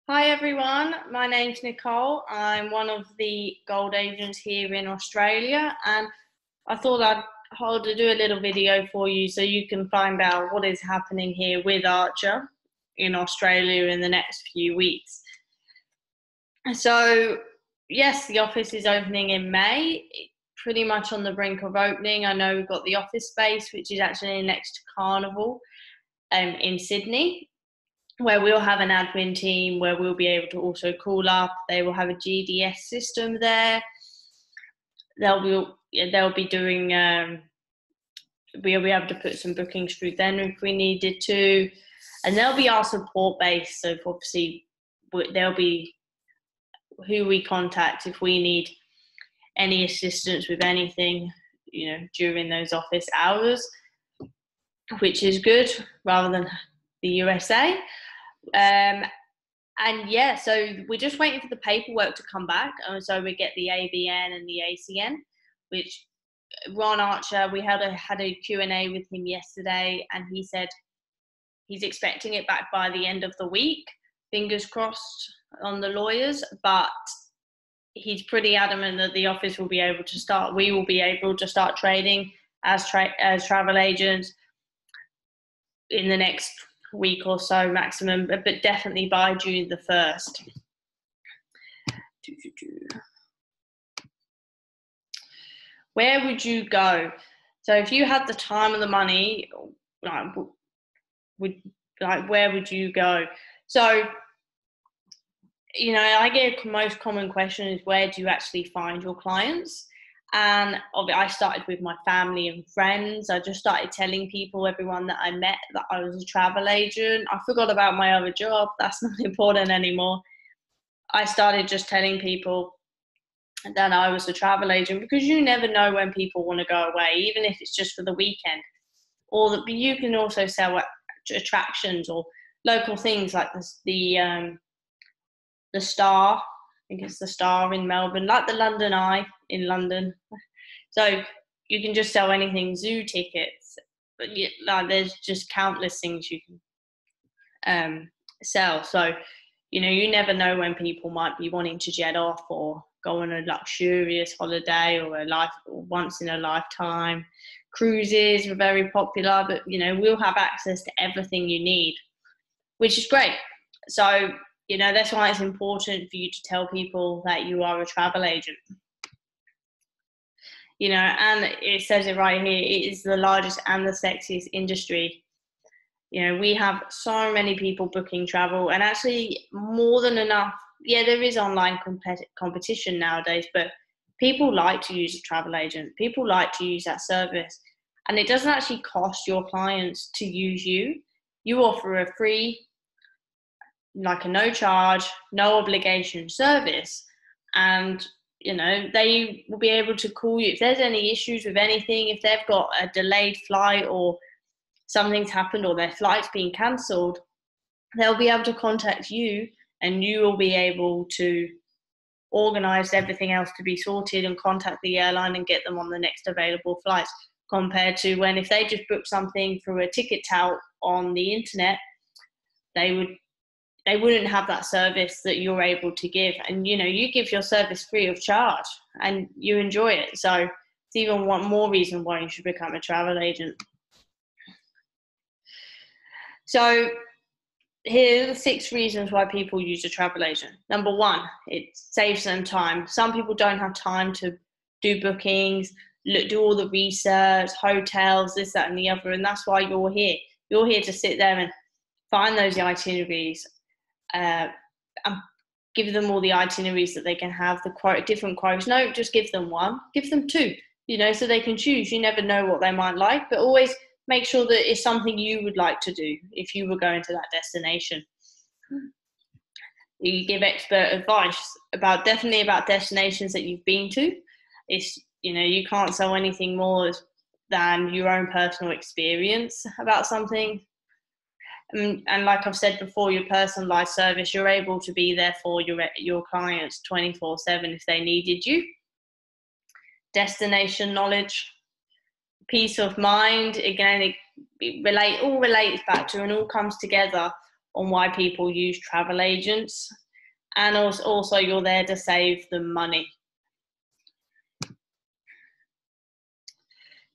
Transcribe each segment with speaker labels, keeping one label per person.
Speaker 1: Hi everyone, my name's Nicole. I'm one of the gold agents here in Australia, and I thought I'd do a little video for you so you can find out what is happening here with Archer in Australia in the next few weeks. So, yes, the office is opening in May, pretty much on the brink of opening. I know we've got the office space, which is actually next to Carnival in Sydney, where we'll have an admin team where we'll be able to also call up. They will have a GDS system there. They'll be doing. We'll be able to put some bookings through then if we needed to, and they'll be our support base. So obviously, they'll be who we contact if we need any assistance with anything, during those office hours, which is good rather than the USA. And yeah, so we're just waiting for the paperwork to come back. So we get the ABN and the ACN, which Ron Archer, we had a Q&A with him yesterday, and he said he's expecting it back by the end of the week. Fingers crossed on the lawyers, but he's pretty adamant that the office will be able to start. We will be able to start trading as travel agents in the next week or so maximum, but definitely by June the 1st. Where would you go? So if you had the time and the money, where would you go? So, I get the most common question is, where do you actually find your clients? And I started with my family and friends. I just started telling everyone that I met, that I was a travel agent. I forgot about my other job. That's not important anymore. I started just telling people that I was a travel agent, because you never know when people want to go away, even if it's just for the weekend. Or you can also sell attractions or local things like the Star. I think it's the Star in Melbourne, like the London Eye in London. So you can just sell anything, zoo tickets, but there's just countless things you can sell. So, you never know when people might be wanting to jet off or go on a luxurious holiday or once in a lifetime. Cruises are very popular, but, we'll have access to everything you need, which is great. So, that's why it's important for you to tell people that you are a travel agent. And it says it right here, it is the largest and the sexiest industry. We have so many people booking travel, and actually more than enough. Yeah, there is online competition nowadays, but people like to use a travel agent. People like to use that service. And it doesn't actually cost your clients to use you. You offer a free, like a no charge, no obligation service. And, they will be able to call you if there's any issues with anything, if they've got a delayed flight or something's happened or their flight's been cancelled, they'll be able to contact you, and you will be able to organise everything else to be sorted and contact the airline and get them on the next available flights, compared to when if they just book something through a ticket tout on the internet, they wouldn't have that service that you're able to give. And, you give your service free of charge and you enjoy it. So it's even one more reason why you should become a travel agent. So here are the 6 reasons why people use a travel agent. Number 1, it saves them time. Some people don't have time to do bookings, do all the research, hotels, this, that, and the other. And that's why you're here. You're here to sit there and find those itineraries, and give them all the itineraries that they can have, the different quotes. No, just give them 1, give them 2, so they can choose. You never know what they might like, but always make sure that it's something you would like to do if you were going to that destination. You give expert advice about destinations that you've been to. It's, you can't sell anything more than your own personal experience about something. And like I've said before, your personalised service, you're able to be there for your clients 24/7 if they needed you. Destination knowledge, peace of mind. Again, it all relates back to and all comes together on why people use travel agents, and also you're there to save them money.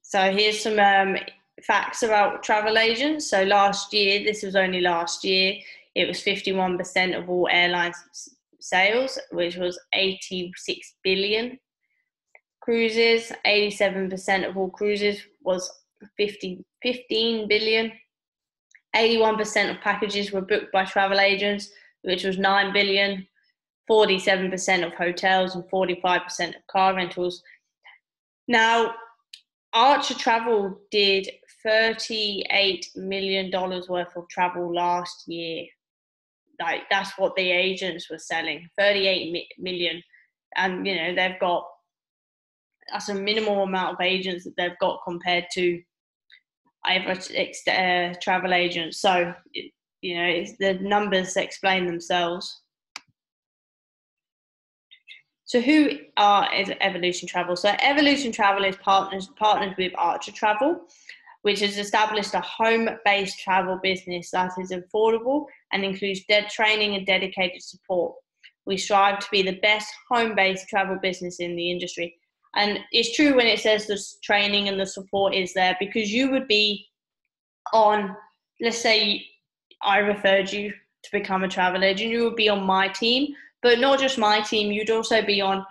Speaker 1: So here's some facts about travel agents. So last year, this was only last year, it was 51% of all airline sales, which was 86 billion. Cruises, 87% of all cruises was 15 billion. 81% of packages were booked by travel agents, which was 9 billion. 47% of hotels and 45% of car rentals. Now, Archer Travel did $38 million worth of travel last year. Like, that's what the agents were selling, 38 million. And, you know, that's a minimal amount of agents that they've got compared to average travel agents. So, you know, the numbers explain themselves. So who is Evolution Travel? So Evolution Travel is partnered with Archer Travel, which has established a home-based travel business that is affordable and includes training and dedicated support. We strive to be the best home-based travel business in the industry. And it's true when it says the training and the support is there, because you would be on, let's say I referred you to become a travel agent, you would be on my team. But not just my team, you'd also be on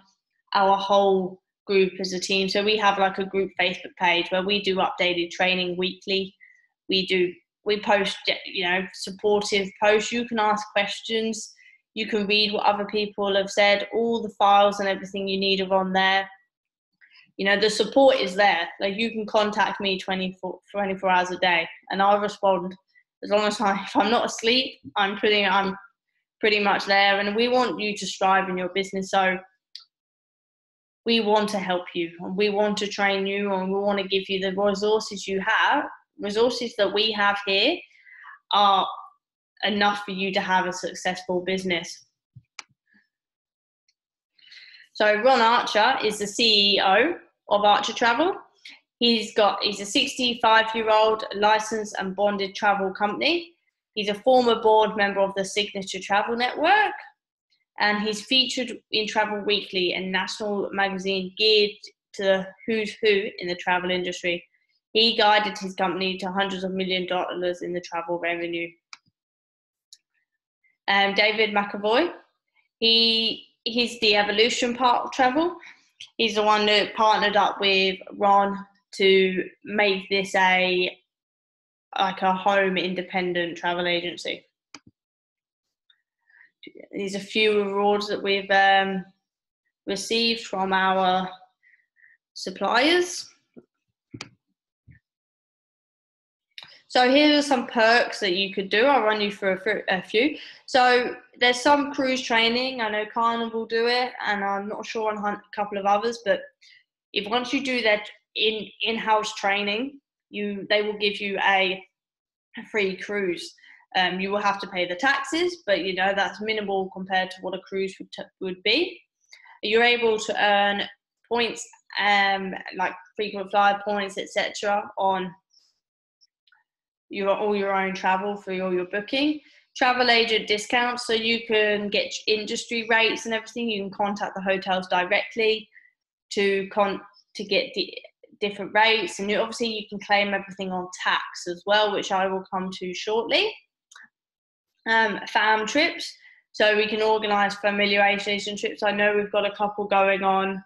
Speaker 1: our whole group as a team. So we have like a group Facebook page where we do updated training weekly. We post, you know, supportive posts. You can ask questions. You can read what other people have said. All the files and everything you need are on there. You know, the support is there. Like, you can contact me 24 hours a day and I'll respond. As long as if I'm not asleep, I'm pretty much there. And we want you to strive in your business. So we want to help you, and we want to train you, and we want to give you the resources you have. Resources that we have here are enough for you to have a successful business. So Ron Archer is the CEO of Archer Travel. He's a 65-year-old licensed and bonded travel company. He's a former board member of the Signature Travel Network, and he's featured in Travel Weekly, a national magazine geared to the who's who in the travel industry. He guided his company to hundreds of millions of dollars in the travel revenue. David McAvoy, he's the Evolution part of travel. He's the one that partnered up with Ron to make this a home independent travel agency. These are a few awards that we've received from our suppliers. So here are some perks that you could do. I'll run you through a few. So there's some cruise training. I know Carnival do it, and I'm not sure on a couple of others, but once you do that in-house training, they will give you a free cruise. You will have to pay the taxes, but you know that's minimal compared to what a cruise would be. You're able to earn points, like frequent flyer points, etc., on all your own travel for all your booking. Travel agent discounts, so you can get industry rates and everything. You can contact the hotels directly to get the different rates, and obviously you can claim everything on tax as well, which I will come to shortly. Fam trips, so we can organise familiarisation trips. I know we've got a couple going on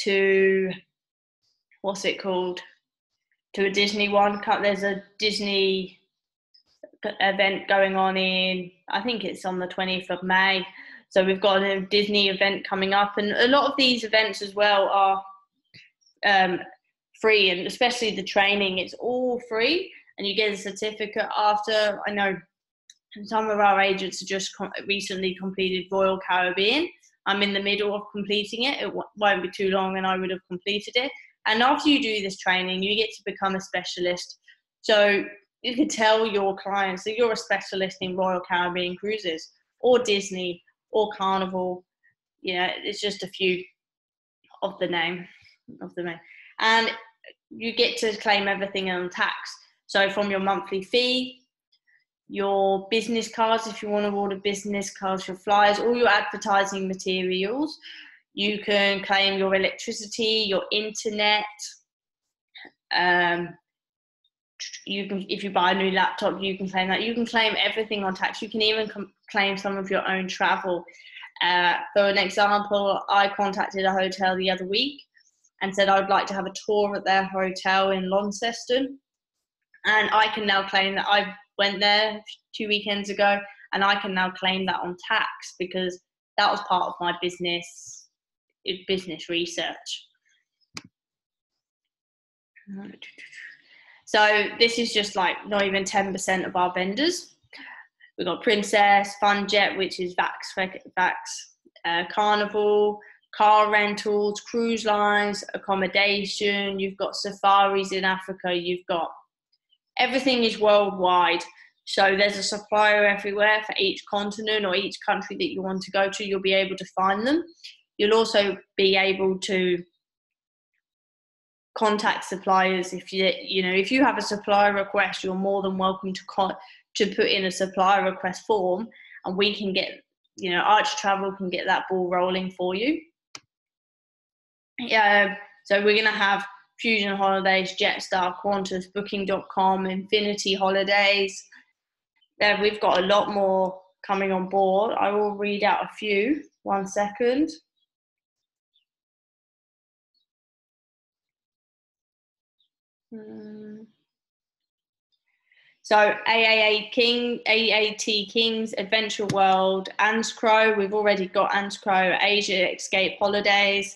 Speaker 1: to, what's it called, to a Disney one. There's a Disney event going on I think it's on the 20th of May. So we've got a Disney event coming up, and a lot of these events as well are free, and especially the training, it's all free, and you get a certificate after. I know some of our agents have just recently completed Royal Caribbean. I'm in the middle of completing it. It won't be too long and I would have completed it. And after you do this training, you get to become a specialist. So you can tell your clients that you're a specialist in Royal Caribbean cruises, or Disney, or Carnival. You know, it's just a few of the name. And you get to claim everything on tax. So from your monthly fee, your business cards, if you want to order business cards, your flyers, all your advertising materials. You can claim your electricity, your internet. You can, if you buy a new laptop, you can claim that. You can claim everything on tax. You can even claim some of your own travel. For an example, I contacted a hotel the other week and said I would like to have a tour at their hotel in Launceston, and I can now claim that. I went there 2 weekends ago, and I can now claim that on tax because that was part of my business research. So this is just like not even 10% of our vendors. We've got Princess, FunJet, which is Vax, Carnival, car rentals, cruise lines, accommodation. You've got safaris in Africa. You've got everything is worldwide. So there's a supplier everywhere for each continent or each country that you want to go to. You'll be able to find them. You'll also be able to contact suppliers. If you have a supplier request, you're more than welcome to put in a supplier request form, and we can get, Archer Travel can get that ball rolling for you. So we're going to have Fusion Holidays, Jetstar, Qantas, Booking.com, Infinity Holidays. We've got a lot more coming on board. I will read out a few. 1 second. So AAT Kings, Adventure World, Anscrow. We've already got Anscrow, Asia Escape Holidays,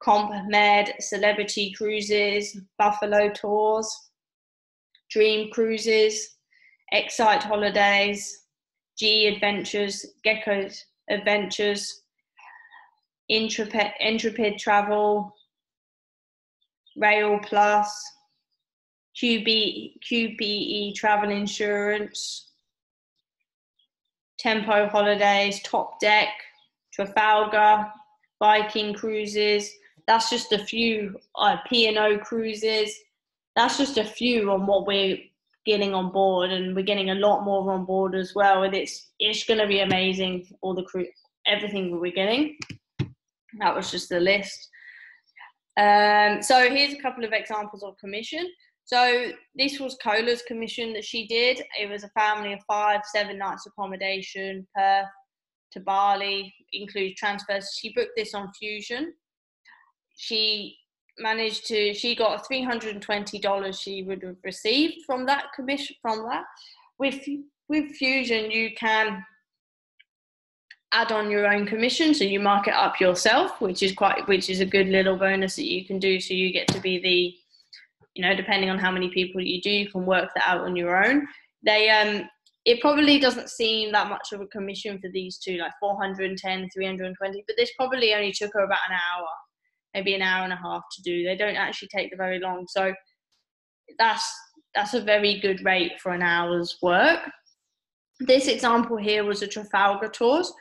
Speaker 1: CompMed, Celebrity Cruises, Buffalo Tours, Dream Cruises, Excite Holidays, G Adventures, Gecko Adventures, Intrepid Travel, Rail Plus, QBE Travel Insurance, Tempo Holidays, Top Deck, Trafalgar, Viking Cruises. That's just a few. P&O Cruises. That's just a few on what we're getting on board, and we're getting a lot more on board as well. And it's going to be amazing. Everything that we're getting. That was just the list. So here's a couple of examples of commission. So this was Cola's commission that she did. It was a family of 5, 7 nights accommodation, Perth to Bali, includes transfers. She booked this on Fusion. She got $320 she would have received from that commission. With Fusion, you can add on your own commission, so you mark it up yourself, which is a good little bonus that you can do. So you get to be the, depending on how many people you do, you can work that out on your own. It probably doesn't seem that much of a commission for these two, like 410, 320, but this probably only took her about an hour, maybe an hour and a half to do. They don't actually take very long. So that's a very good rate for an hour's work. This example here was a Trafalgar Tours.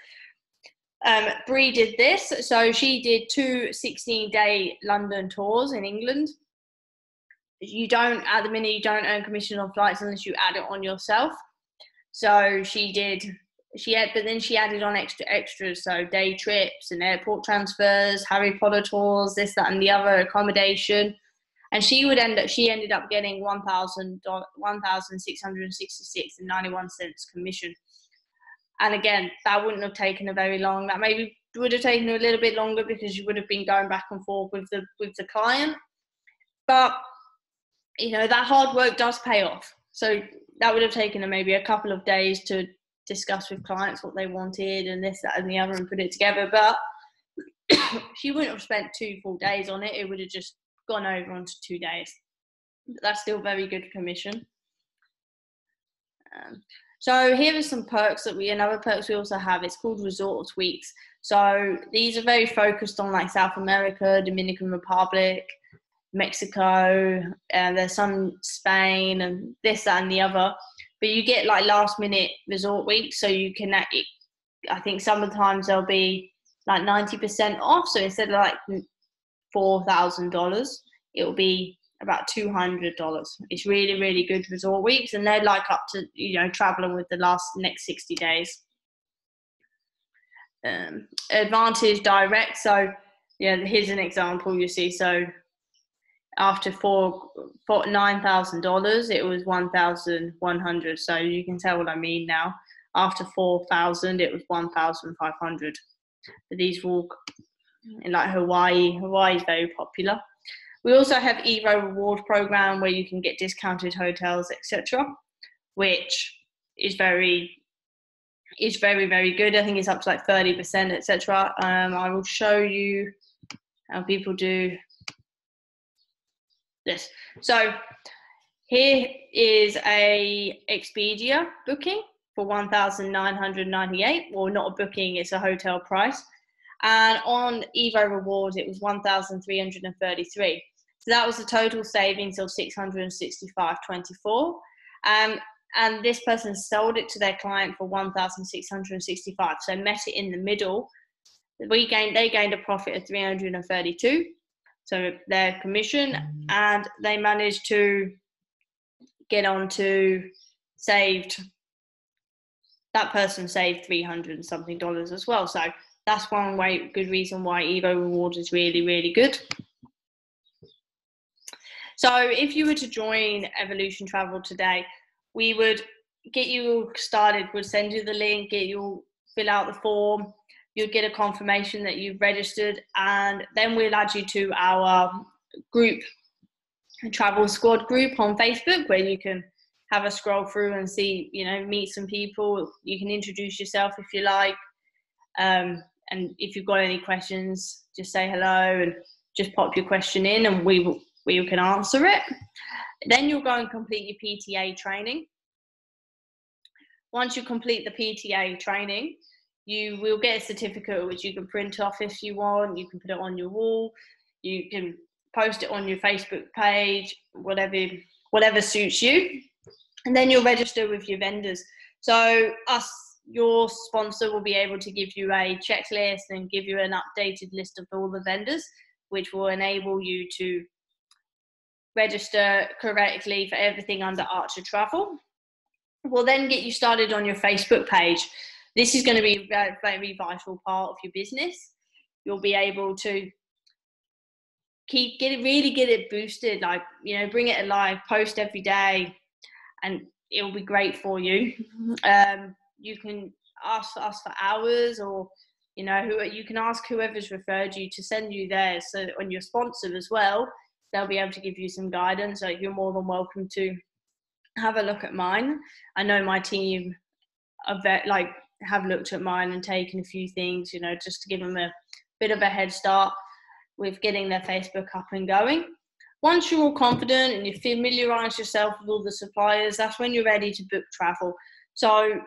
Speaker 1: Bree did this. So she did 2 16-day London tours in England. At the minute, you don't earn commission on flights unless you add it on yourself. So but then she added on extras, so day trips and airport transfers, Harry Potter tours, this, that, and the other, accommodation, and she ended up getting $1,666.91 commission. And again, that wouldn't have taken her very long. That maybe would have taken her a little bit longer because you would have been going back and forth with the client, but that hard work does pay off. So that would have taken her maybe a couple of days to discuss with clients what they wanted and this, that, and the other and put it together. But she wouldn't have spent 2 full days on it. It would have just gone over onto 2 days. But that's still very good commission. So here are some perks another perks we also have. It's called Resorts Weeks. So these are very focused on like South America, Dominican Republic, Mexico, and there's some Spain and this, that, and the other. But you get like last minute resort weeks, so you can, I think sometimes they'll be like 90% off. So instead of like $4,000, it will be about $200. It's really, really good resort weeks, and they're like up to, you know, traveling with the next 60 days. Advantage Direct. So yeah, here's an example. You see, so after $9,000, it was 1,100. So you can tell what I mean now. After 4,000, it was 1,500. But these will, in like Hawaii is very popular. We also have Evo Reward Program where you can get discounted hotels, etc., which is very, very good. I think it's up to like 30%, etc. I will show you how people do this. So here is a Expedia booking for $1,998. Well, not a booking, it's a hotel price. And on Evo Rewards, it was $1,333. So that was a total savings of $665.24. And this person sold it to their client for $1,665. So met it in the middle. They gained a profit of $332. So their commission, and they managed to get on to that person saved $300 and something as well. So that's one good reason why Evo Rewards is really, really good. So if you were to join Evolution Travel today, we would get you started. We'd send you the link, fill out the form. You'd get a confirmation that you've registered, and then we'll add you to our group, Travel Squad group on Facebook, where you can have a scroll through and see, you know, meet some people. You can introduce yourself if you like. And if you've got any questions, just say hello and just pop your question in, and we can answer it. Then you'll go and complete your PTA training. Once you complete the PTA training, you will get a certificate which you can print off if you want. You can put it on your wall. You can post it on your Facebook page, whatever suits you. And then you'll register with your vendors. So your sponsor will be able to give you a checklist and give you an updated list of all the vendors, which will enable you to register correctly for everything under Archer Travel. We'll then get you started on your Facebook page. This is going to be a very vital part of your business. You'll be able to really get it boosted, like, you know, bring it alive, post every day, and it'll be great for you. You can ask us for hours, or, you know, you can ask whoever's referred you to send you there. So on your sponsor as well, they'll be able to give you some guidance. Like, you're more than welcome to have a look at mine. I know my team have looked at mine and taken a few things, you know, just to give them a bit of a head start with getting their Facebook up and going. Once you're all confident and you familiarize yourself with all the suppliers, that's when you're ready to book travel. So,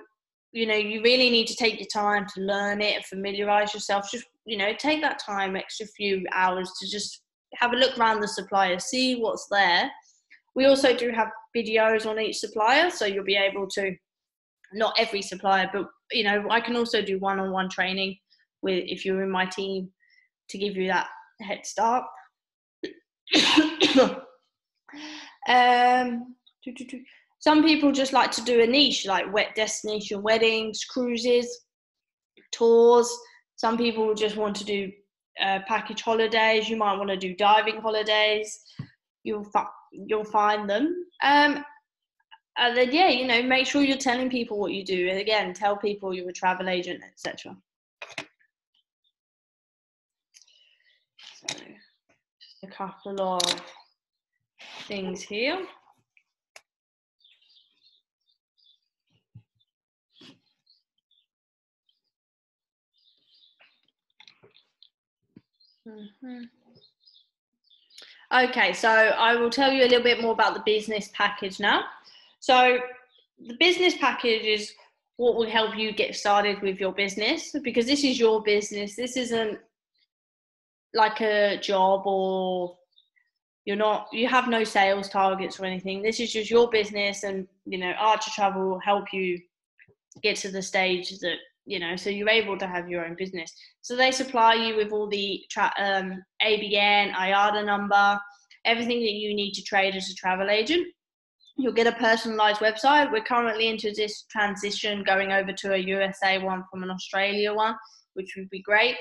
Speaker 1: you know, you really need to take your time to learn it and familiarize yourself. Just, you know, take that time, extra few hours to just have a look around the supplier, see what's there. We also do have videos on each supplier, so you'll be able to, not every supplier, but, you know, I can also do one-on-one training if you're in my team to give you that head start. Some people just like to do a niche, like destination weddings, cruises, tours. Some people just want to do package holidays. You might want to do diving holidays. You'll find them. And then, yeah, you know, make sure you're telling people what you do. And again, tell people you're a travel agent, etc. So, just a couple of things here. Okay, so I will tell you a little bit more about the business package now. So the business package is what will help you get started with your business, because this is your business. This isn't like a job, or you have no sales targets or anything. This is just your business, and, you know, Archer Travel will help you get to the stage that, you know, so you're able to have your own business. So they supply you with all the ABN, IATA number, everything that you need to trade as a travel agent. You'll get a personalized website. We're currently into this transition, going over to a USA one from an Australia one, which would be great.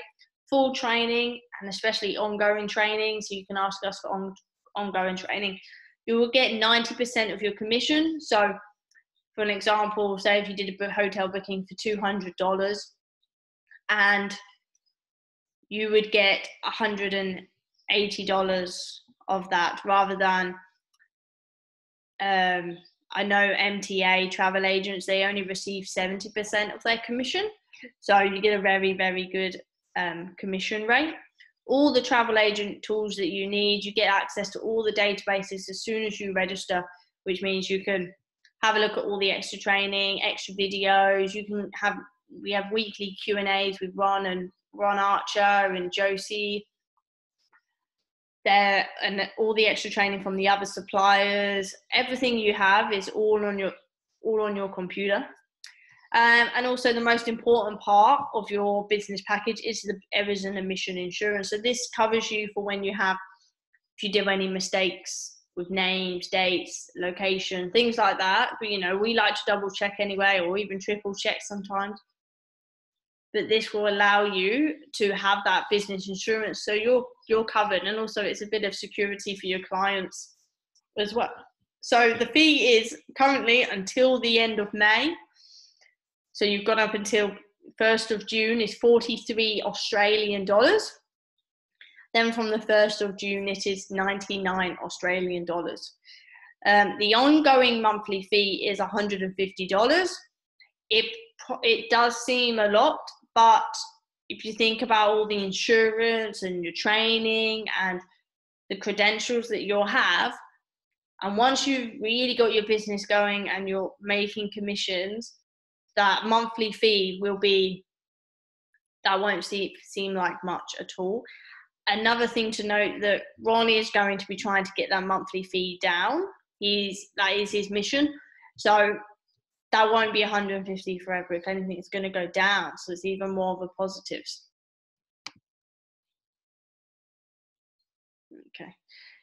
Speaker 1: Full training, and especially ongoing training, so you can ask us for ongoing training. You will get 90% of your commission. So for an example, say if you did a hotel booking for $200, and you would get $180 of that, rather than I know MTA travel agents, they only receive 70% of their commission. So you get a very, very good commission rate. All the travel agent tools that you need, you get access to all the databases as soon as you register, which means you can have a look at all the extra training, extra videos. We have weekly Q&As with Ron Archer and Josie there, and all the extra training from the other suppliers. Everything you have is all on your computer. And also the most important part of your business package is the errors and omission insurance. So this covers you for if you do any mistakes with names, dates, location, things like that. But we like to double check anyway, or even triple check sometimes. But this will allow you to have that business insurance, so you're covered, and also it's a bit of security for your clients as well. So the fee is currently until the end of May. So you've got up until 1st of June is 43 Australian dollars. Then from the 1st of June, it is 99 Australian dollars. The ongoing monthly fee is $150. It does seem a lot, but if you think about all the insurance and your training and the credentials that you'll have, and once you've really got your business going and you're making commissions, that monthly fee won't seem like much at all. Another thing to note, that Ronnie is going to be trying to get that monthly fee down. That is his mission. So that won't be 150 forever. If anything, it's going to go down. So it's even more of a positives. Okay.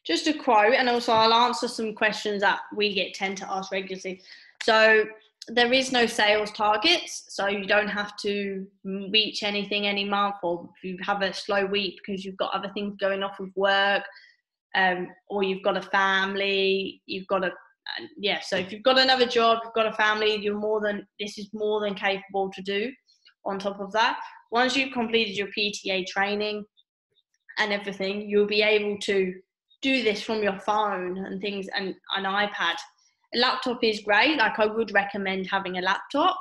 Speaker 1: Just a quote, and also I'll answer some questions that we tend to ask regularly. So there is no sales targets, so you don't have to reach anything any month, or if you have a slow week because you've got other things going off with work, or you've got a family, so if you've got another job, you've got a family, this is more than capable to do. On top of that, once you've completed your PTA training and everything, you'll be able to do this from your phone and things, and an iPad. A laptop is great. Like, I would recommend having a laptop,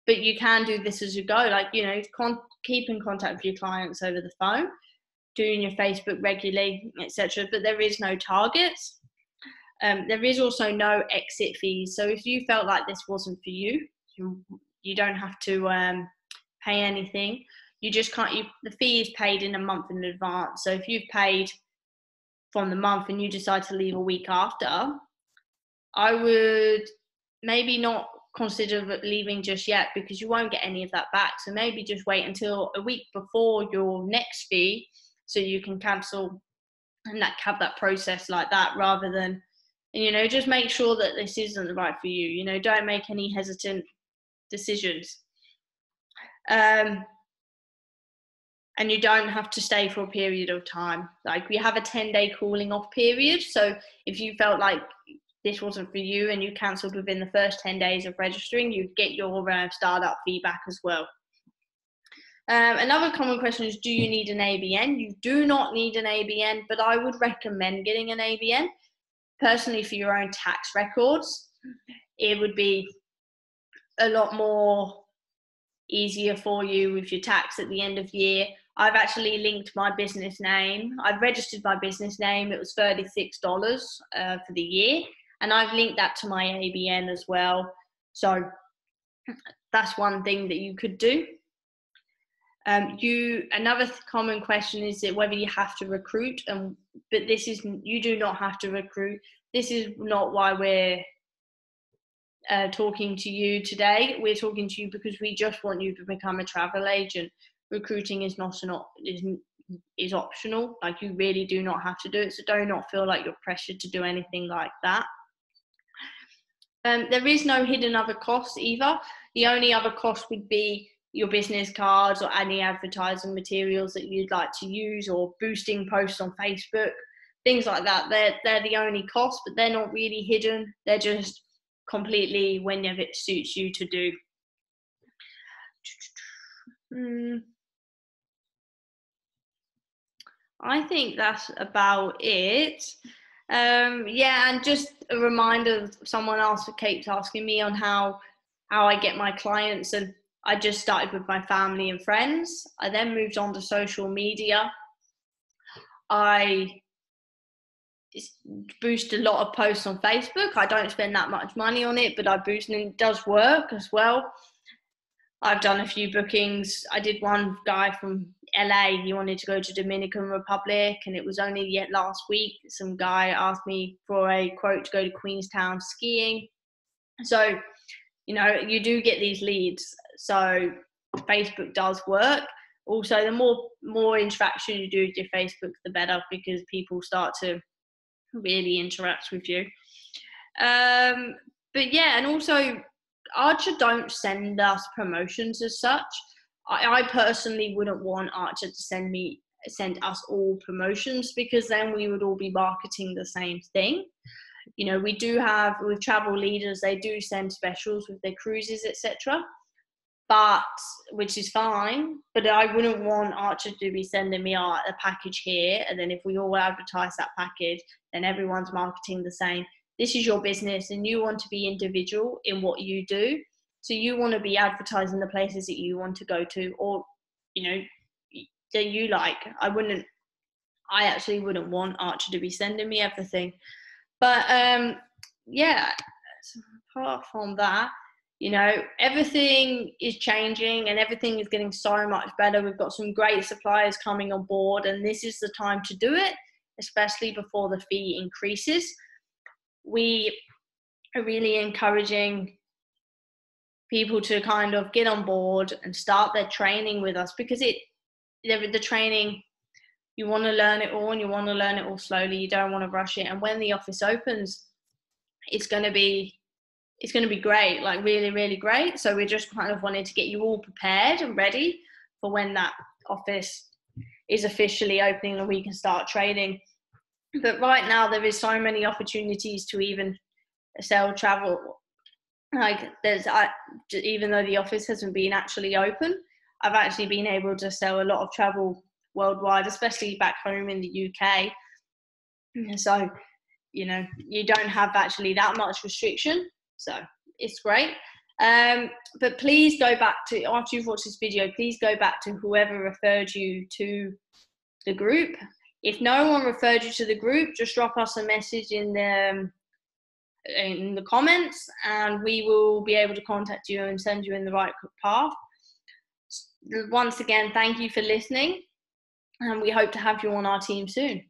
Speaker 1: but you can do this as you go. Like, keep in contact with your clients over the phone, doing your Facebook regularly, etc. But there is no targets. There is also no exit fees. So if you felt like this wasn't for you, you don't have to pay anything. You just can't. The fee is paid in a month in advance. So if you've paid from the month and you decide to leave a week after, I would maybe not consider leaving just yet, because you won't get any of that back. So maybe just wait until a week before your next fee, so you can cancel and have that process like that, rather than, just make sure that this isn't right for you. Don't make any hesitant decisions. And you don't have to stay for a period of time. Like, we have a 10-day cooling off period. So if you felt like this wasn't for you and you cancelled within the first 10 days of registering, you'd get your startup feedback as well. Another common question is, do you need an ABN? You do not need an ABN, but I would recommend getting an ABN. Personally, for your own tax records, it would be a lot more easier for you with your tax at the end of year. I've actually linked my business name. I've registered my business name. It was $36 for the year. And I've linked that to my ABN as well. So that's one thing that you could do. Another common question is that whether you have to recruit, but you do not have to recruit. This is not why we're talking to you today. We're talking to you because we just want you to become a travel agent. Recruiting is is optional. Like, you really do not have to do it. So do not feel like you're pressured to do anything like that. There is no hidden other costs either. The only other cost would be your business cards or any advertising materials that you'd like to use, or boosting posts on Facebook, things like that. They're the only costs, but they're not really hidden. They're just completely whenever it suits you to do. I think that's about it. Yeah, and just a reminder, someone else keeps asking me on how I get my clients, and I just started with my family and friends. I then moved on to social media. I boost a lot of posts on Facebook. I don't spend that much money on it, but I boost, and it does work as well. I've done a few bookings. I did one guy from LA. He wanted to go to Dominican Republic, and it was only yet last week. Some guy asked me for a quote to go to Queenstown skiing. So, you know, you do get these leads. So Facebook does work. Also, the more interaction you do with your Facebook, the better, because people start to really interact with you. But yeah, and also, Archer don't send us promotions as such. I personally wouldn't want Archer to send us all promotions, because then we would all be marketing the same thing. You know, we do have, with Travel Leaders, they do send specials with their cruises, etc. But, which is fine, but I wouldn't want Archer to be sending me a package here, and then if we all advertise that package, then everyone's marketing the same. This is your business, and you want to be individual in what you do. So you want to be advertising the places that you want to go to, or, you know, that you like. I actually wouldn't want Archer to be sending me everything. But yeah, apart from that, you know, everything is changing and everything is getting so much better. We've got some great suppliers coming on board, and this is the time to do it, especially before the fee increases. We are really encouraging people to kind of get on board and start their training with us, because the training, you want to learn it all, and you want to learn it all slowly. You don't want to rush it. And when the office opens, it's going to be great, like really, really great. So we're just kind of wanting to get you all prepared and ready for when that office is officially opening and we can start trading. But right now, there is so many opportunities to even sell travel. Like, even though the office hasn't been actually open, I've actually been able to sell a lot of travel worldwide, especially back home in the UK. So, you know, you don't have actually that much restriction. So it's great. But please go back to, after you've watched this video, please go back to whoever referred you to the group. If no one referred you to the group, just drop us a message in the comments, and we will be able to contact you and send you in the right path. Once again, thank you for listening, and we hope to have you on our team soon.